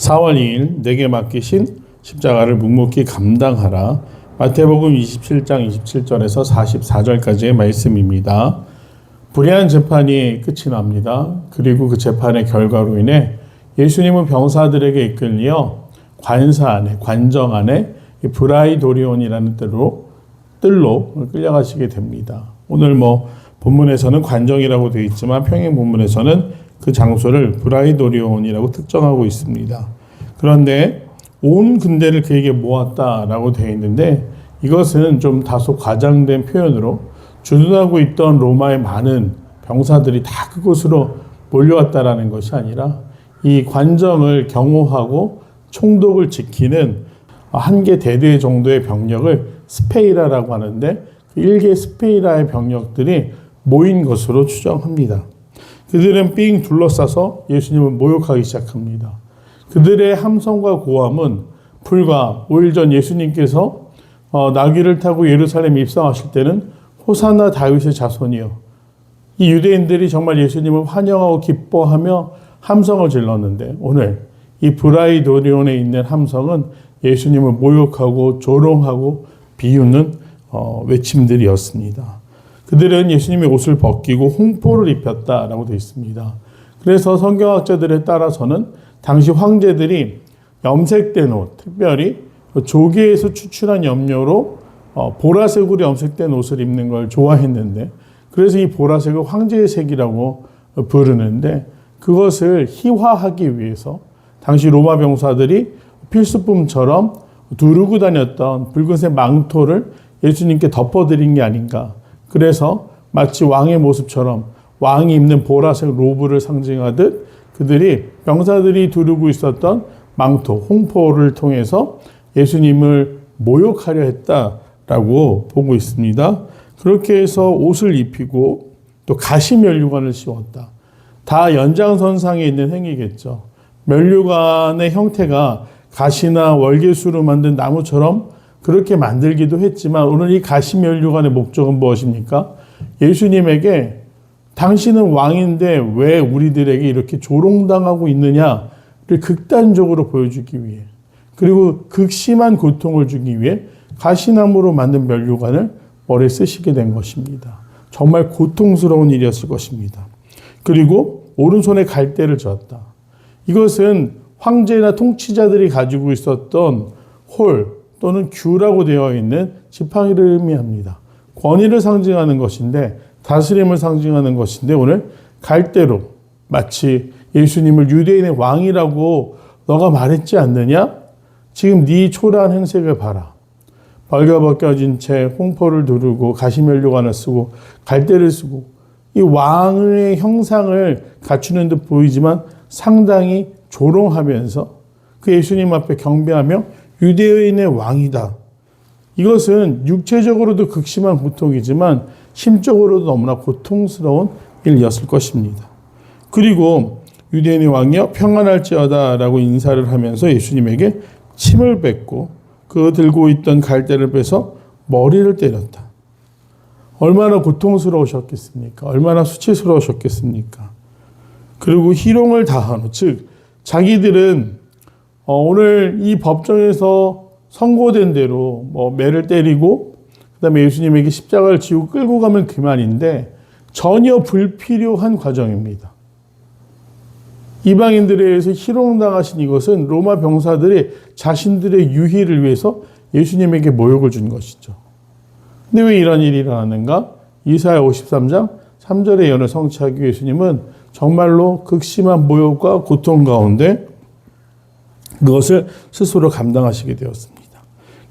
4월 2일 내게 맡기신 십자가를 묵묵히 감당하라. 마태복음 27장 27절에서 44절까지의 말씀입니다. 불의한 재판이 끝이 납니다. 그리고 그 재판의 결과로 인해 예수님은 병사들에게 이끌려 관사 안에, 관정 안에 브라이도리온이라는 뜰로 끌려가시게 됩니다. 오늘 본문에서는 관정이라고 되어 있지만 평행 본문에서는 그 장소를 브라이도리온이라고 특정하고 있습니다. 그런데 온 군대를 그에게 모았다라고 되어 있는데 이것은 좀 다소 과장된 표현으로 주둔하고 있던 로마의 많은 병사들이 다 그곳으로 몰려왔다라는 것이 아니라 이 관정을 경호하고 총독을 지키는 한 개 대대 정도의 병력을 스페이라라고 하는데 그 1개 스페이라의 병력들이 모인 것으로 추정합니다. 그들은 삥 둘러싸서 예수님을 모욕하기 시작합니다. 그들의 함성과 고함은 불과 5일 전 예수님께서 나귀를 타고 예루살렘에 입성하실 때는 호산나 다윗의 자손이여, 이 유대인들이 정말 예수님을 환영하고 기뻐하며 함성을 질렀는데 오늘 이 브라이도리온에 있는 함성은 예수님을 모욕하고 조롱하고 비웃는 외침들이었습니다. 그들은 예수님의 옷을 벗기고 홍포를 입혔다라고 되어 있습니다. 그래서 성경학자들에 따라서는 당시 황제들이 염색된 옷, 특별히 조개에서 추출한 염료로 보라색으로 염색된 옷을 입는 걸 좋아했는데, 그래서 이 보라색을 황제의 색이라고 부르는데, 그것을 희화하기 위해서 당시 로마 병사들이 필수품처럼 두르고 다녔던 붉은색 망토를 예수님께 덮어드린 게 아닌가. 그래서 마치 왕의 모습처럼 왕이 입는 보라색 로브를 상징하듯 그들이 병사들이 두르고 있었던 망토, 홍포를 통해서 예수님을 모욕하려 했다라고 보고 있습니다. 그렇게 해서 옷을 입히고 또 가시 면류관을 씌웠다. 다 연장선상에 있는 행위겠죠. 면류관의 형태가 가시나 월계수로 만든 나무처럼 그렇게 만들기도 했지만 오늘 이 가시 면류관의 목적은 무엇입니까? 예수님에게 당신은 왕인데 왜 우리들에게 이렇게 조롱당하고 있느냐를 극단적으로 보여주기 위해, 그리고 극심한 고통을 주기 위해 가시나무로 만든 면류관을 머리에 쓰시게 된 것입니다. 정말 고통스러운 일이었을 것입니다. 그리고 오른손에 갈대를 쥐었다. 이것은 황제나 통치자들이 가지고 있었던 홀 또는 규라고 되어 있는 지팡이를 의미합니다. 권위를 상징하는 것인데, 다스림을 상징하는 것인데, 오늘 갈대로 마치 예수님을 유대인의 왕이라고 너가 말했지 않느냐? 지금 네 초라한 행색을 봐라. 벌거벗겨진 채 홍포를 두르고 가시면류관을 쓰고 갈대를 쓰고 이 왕의 형상을 갖추는 듯 보이지만 상당히 조롱하면서 그 예수님 앞에 경배하며 유대인의 왕이다. 이것은 육체적으로도 극심한 고통이지만 심적으로도 너무나 고통스러운 일이었을 것입니다. 그리고 유대인의 왕이여 평안할지어다 라고 인사를 하면서 예수님에게 침을 뱉고 그 들고 있던 갈대를 빼서 머리를 때렸다. 얼마나 고통스러우셨겠습니까? 얼마나 수치스러우셨겠습니까? 그리고 희롱을 다한 후, 즉 자기들은 오늘 이 법정에서 선고된 대로 매를 때리고 그다음에 예수님에게 십자가를 지고 끌고 가면 그만인데 전혀 불필요한 과정입니다. 이방인들에 의해서 희롱당하신 이것은 로마 병사들이 자신들의 유희를 위해서 예수님에게 모욕을 준 것이죠. 근데 왜 이런 일이 일어나는가? 이사야 53장 3절의 예언을 성취하기 위해 예수님은 정말로 극심한 모욕과 고통 가운데 그것을 스스로 감당하시게 되었습니다.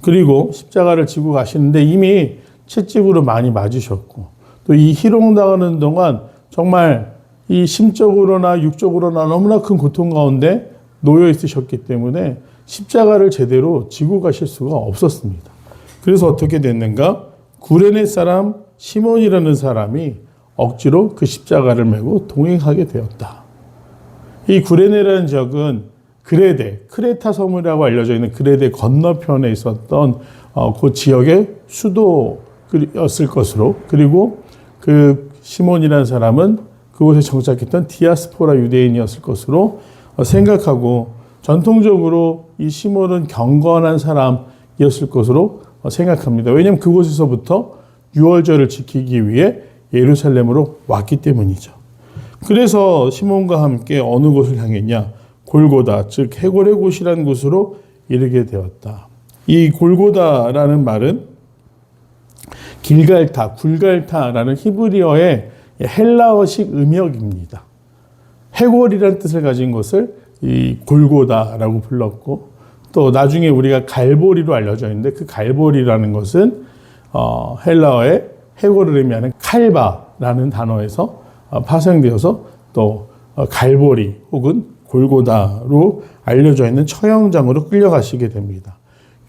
그리고 십자가를 지고 가시는데 이미 채찍으로 많이 맞으셨고 또 이 희롱당하는 동안 정말 이 심적으로나 육적으로나 너무나 큰 고통 가운데 놓여 있으셨기 때문에 십자가를 제대로 지고 가실 수가 없었습니다. 그래서 어떻게 됐는가? 구레네 사람 시몬이라는 사람이 억지로 그 십자가를 메고 동행하게 되었다. 이 구레네라는 지역은 크레타 섬이라고 알려져 있는 그레데 건너편에 있었던 그 지역의 수도였을 것으로, 그리고 그 시몬이라는 사람은 그곳에 정착했던 디아스포라 유대인이었을 것으로 생각하고 전통적으로 이 시몬은 경건한 사람이었을 것으로 생각합니다. 왜냐하면 그곳에서부터 유월절을 지키기 위해 예루살렘으로 왔기 때문이죠. 그래서 시몬과 함께 어느 곳을 향했냐? 골고다, 즉 해골의 곳이라는 곳으로 이르게 되었다. 이 골고다라는 말은 길갈타, 굴갈타라는 히브리어의 헬라어식 음역입니다. 해골이라는 뜻을 가진 것을 이 골고다라고 불렀고, 또 나중에 우리가 갈보리로 알려져 있는데 그 갈보리라는 것은 헬라어의 해골을 의미하는 칼바라는 단어에서 파생되어서 또 갈보리 혹은 골고다로 알려져 있는 처형장으로 끌려가시게 됩니다.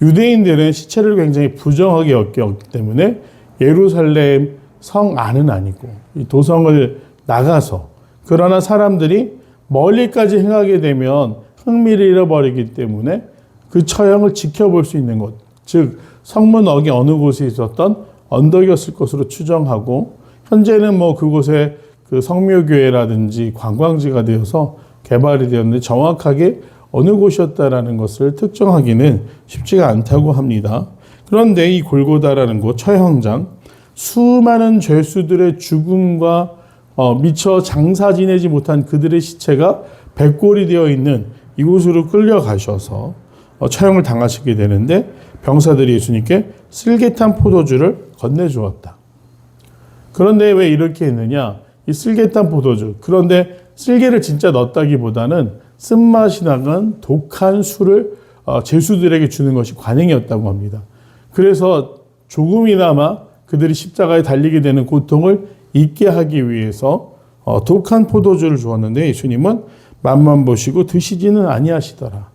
유대인들은 시체를 굉장히 부정하게 여겼기 때문에 예루살렘 성 안은 아니고 이 도성을 나가서, 그러나 사람들이 멀리까지 행하게 되면 흥미를 잃어버리기 때문에 그 처형을 지켜볼 수 있는 곳, 즉 성문역이 어느 곳에 있었던 언덕이었을 것으로 추정하고, 현재는 뭐 그곳에 그 성묘교회라든지 관광지가 되어서 개발이 되었는데 정확하게 어느 곳이었다라는 것을 특정하기는 쉽지가 않다고 합니다. 그런데 이 골고다라는 곳, 처형장, 수많은 죄수들의 죽음과 미처 장사 지내지 못한 그들의 시체가 백골이 되어 있는 이곳으로 끌려가셔서 처형을 당하시게 되는데, 병사들이 예수님께 쓸개탄 포도주를 건네주었다. 그런데 왜 이렇게 했느냐? 이 쓸개탄 포도주, 그런데 쓸개를 진짜 넣었다기보다는 쓴맛이 나는 독한 술을 죄수들에게 주는 것이 관행이었다고 합니다. 그래서 조금이나마 그들이 십자가에 달리게 되는 고통을 잊게 하기 위해서 독한 포도주를 주었는데 예수님은 맛만 보시고 드시지는 아니하시더라.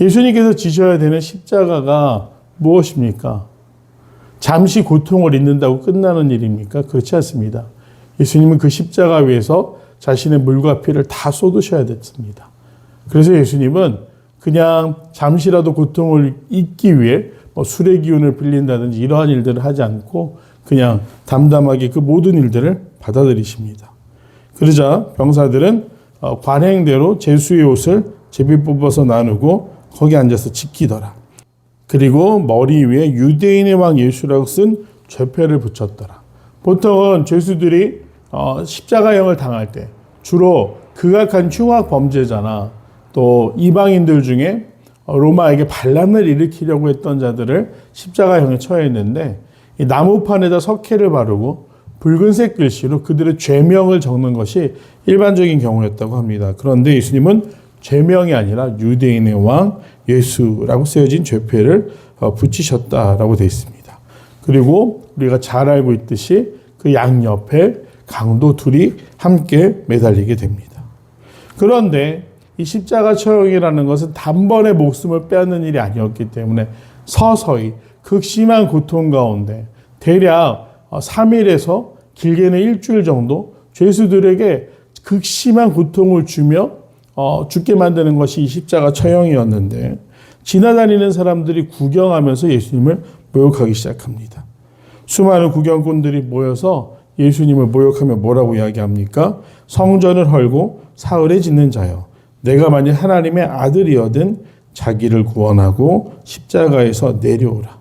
예수님께서 지셔야 되는 십자가가 무엇입니까? 잠시 고통을 잊는다고 끝나는 일입니까? 그렇지 않습니다. 예수님은 그 십자가 위에서 자신의 물과 피를 다 쏟으셔야 됐습니다. 그래서 예수님은 그냥 잠시라도 고통을 잊기 위해 술의 기운을 빌린다든지 이러한 일들을 하지 않고 그냥 담담하게 그 모든 일들을 받아들이십니다. 그러자 병사들은 관행대로 제수의 옷을 제비 뽑아서 나누고 거기 앉아서 지키더라. 그리고 머리 위에 유대인의 왕 예수라고 쓴 죄패를 붙였더라. 보통은 죄수들이 십자가형을 당할 때 주로 극악한 흉악 범죄자나 또 이방인들 중에 로마에게 반란을 일으키려고 했던 자들을 십자가형에 처했는데, 이 나무판에다 석회를 바르고 붉은색 글씨로 그들의 죄명을 적는 것이 일반적인 경우였다고 합니다. 그런데 예수님은 죄명이 아니라 유대인의 왕 예수라고 쓰여진 죄패를 붙이셨다라고 되어 있습니다. 그리고 우리가 잘 알고 있듯이 그 양옆에 강도 둘이 함께 매달리게 됩니다. 그런데 이 십자가 처형이라는 것은 단번에 목숨을 빼앗는 일이 아니었기 때문에 서서히 극심한 고통 가운데 대략 3일에서 길게는 일주일 정도 죄수들에게 극심한 고통을 주며 죽게 만드는 것이 이 십자가 처형이었는데, 지나다니는 사람들이 구경하면서 예수님을 모욕하기 시작합니다. 수많은 구경꾼들이 모여서 예수님을 모욕하며 뭐라고 이야기합니까? 성전을 헐고 사흘에 짓는 자여, 내가 만일 하나님의 아들이어든 자기를 구원하고 십자가에서 내려오라.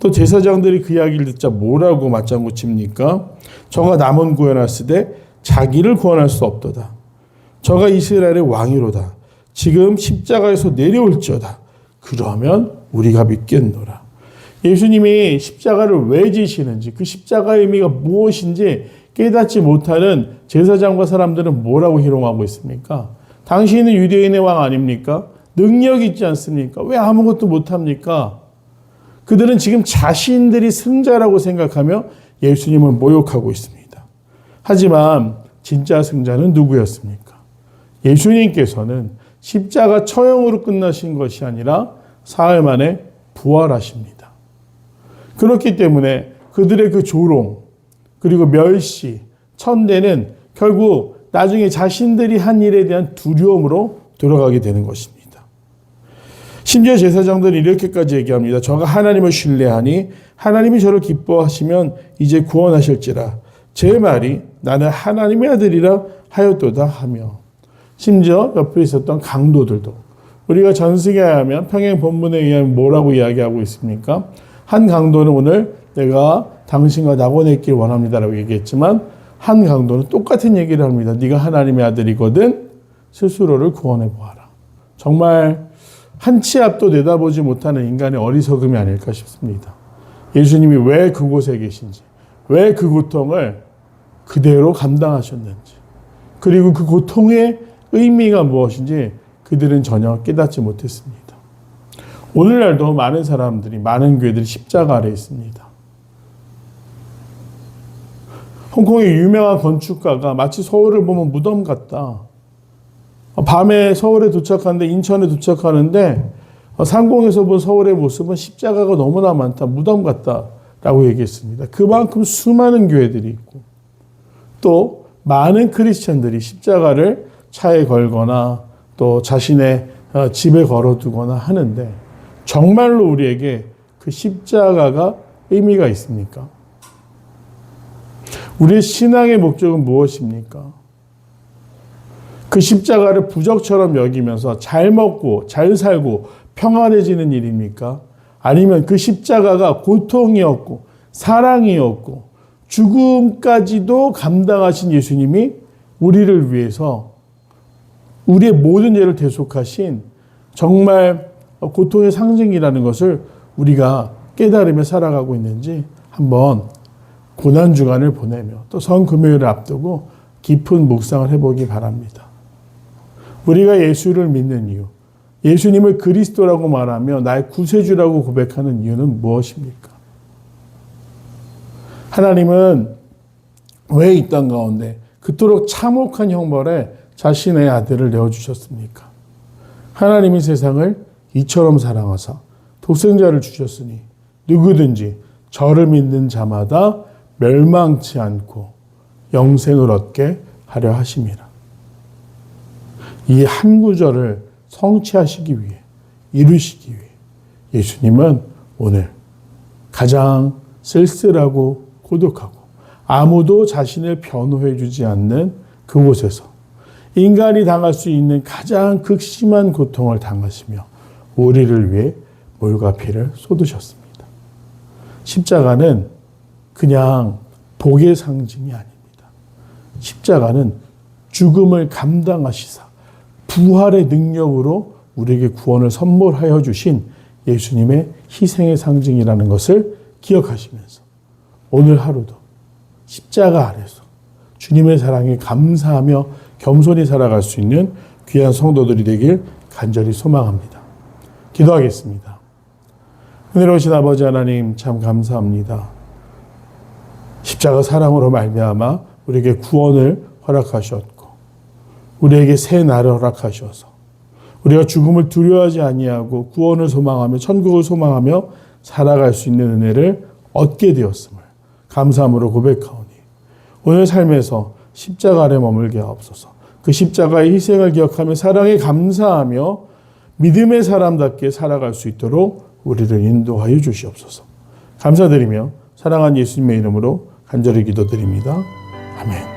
또 제사장들이 그 이야기를 듣자 뭐라고 맞장구 칩니까? 저가 남은 구원하시되 자기를 구원할 수 없도다. 저가 이스라엘의 왕이로다. 지금 십자가에서 내려올지어다. 그러면 우리가 믿겠노라. 예수님이 십자가를 왜 지시는지, 그 십자가의 의미가 무엇인지 깨닫지 못하는 제사장과 사람들은 뭐라고 희롱하고 있습니까? 당신은 유대인의 왕 아닙니까? 능력이 있지 않습니까? 왜 아무것도 못합니까? 그들은 지금 자신들이 승자라고 생각하며 예수님을 모욕하고 있습니다. 하지만 진짜 승자는 누구였습니까? 예수님께서는 십자가 처형으로 끝나신 것이 아니라 사흘 만에 부활하십니다. 그렇기 때문에 그들의 그 조롱, 그리고 멸시, 천대는 결국 나중에 자신들이 한 일에 대한 두려움으로 돌아가게 되는 것입니다. 심지어 제사장들은 이렇게까지 얘기합니다. 저가 하나님을 신뢰하니 하나님이 저를 기뻐하시면 이제 구원하실지라. 제 말이 나는 하나님의 아들이라 하였도다 하며, 심지어 옆에 있었던 강도들도 우리가 전승에 하면 평행 본문에 의하면 뭐라고 이야기하고 있습니까? 한 강도는 오늘 내가 당신과 낙원했길 원합니다라고 얘기했지만 한 강도는 똑같은 얘기를 합니다. 네가 하나님의 아들이거든 스스로를 구원해 보아라. 정말 한 치 앞도 내다보지 못하는 인간의 어리석음이 아닐까 싶습니다. 예수님이 왜 그곳에 계신지, 왜 그 고통을 그대로 감당하셨는지, 그리고 그 고통의 의미가 무엇인지 그들은 전혀 깨닫지 못했습니다. 오늘날도 많은 사람들이, 많은 교회들이 십자가 아래 있습니다. 홍콩의 유명한 건축가가 마치 서울을 보면 무덤 같다. 밤에 서울에 도착하는데, 인천에 도착하는데 상공에서 본 서울의 모습은 십자가가 너무나 많다. 무덤 같다라고 얘기했습니다. 그만큼 수많은 교회들이 있고 또 많은 크리스천들이 십자가를 차에 걸거나 또 자신의 집에 걸어두거나 하는데 정말로 우리에게 그 십자가가 의미가 있습니까? 우리의 신앙의 목적은 무엇입니까? 그 십자가를 부적처럼 여기면서 잘 먹고 잘 살고 평안해지는 일입니까? 아니면 그 십자가가 고통이었고 사랑이었고 죽음까지도 감당하신 예수님이 우리를 위해서 우리의 모든 죄를 대속하신 정말 고통의 상징이라는 것을 우리가 깨달으며 살아가고 있는지 한번 고난주간을 보내며 또 성금요일을 앞두고 깊은 묵상을 해보기 바랍니다. 우리가 예수를 믿는 이유, 예수님을 그리스도라고 말하며 나의 구세주라고 고백하는 이유는 무엇입니까? 하나님은 왜 이 땅 가운데 그토록 참혹한 형벌에 자신의 아들을 내어주셨습니까? 하나님이 세상을 이처럼 사랑하사 독생자를 주셨으니 누구든지 저를 믿는 자마다 멸망치 않고 영생을 얻게 하려 하심이라. 이 한 구절을 성취하시기 위해, 이루시기 위해 예수님은 오늘 가장 쓸쓸하고 고독하고 아무도 자신을 변호해 주지 않는 그곳에서 인간이 당할 수 있는 가장 극심한 고통을 당하시며 우리를 위해 물과 피를 쏟으셨습니다. 십자가는 그냥 복의 상징이 아닙니다. 십자가는 죽음을 감당하시사 부활의 능력으로 우리에게 구원을 선물하여 주신 예수님의 희생의 상징이라는 것을 기억하시면서 오늘 하루도 십자가 아래서 주님의 사랑에 감사하며 겸손히 살아갈 수 있는 귀한 성도들이 되길 간절히 소망합니다. 기도하겠습니다. 은혜로우신 아버지 하나님 참 감사합니다. 십자가 사랑으로 말미암아 우리에게 구원을 허락하셨고 우리에게 새 날을 허락하셔서 우리가 죽음을 두려워하지 아니하고 구원을 소망하며 천국을 소망하며 살아갈 수 있는 은혜를 얻게 되었음을 감사함으로 고백하오니 오늘 삶에서 십자가 아래 머물게 하옵소서. 그 십자가의 희생을 기억하며 사랑에 감사하며 믿음의 사람답게 살아갈 수 있도록 우리를 인도하여 주시옵소서. 감사드리며 사랑하는 예수님의 이름으로 간절히 기도드립니다. 아멘.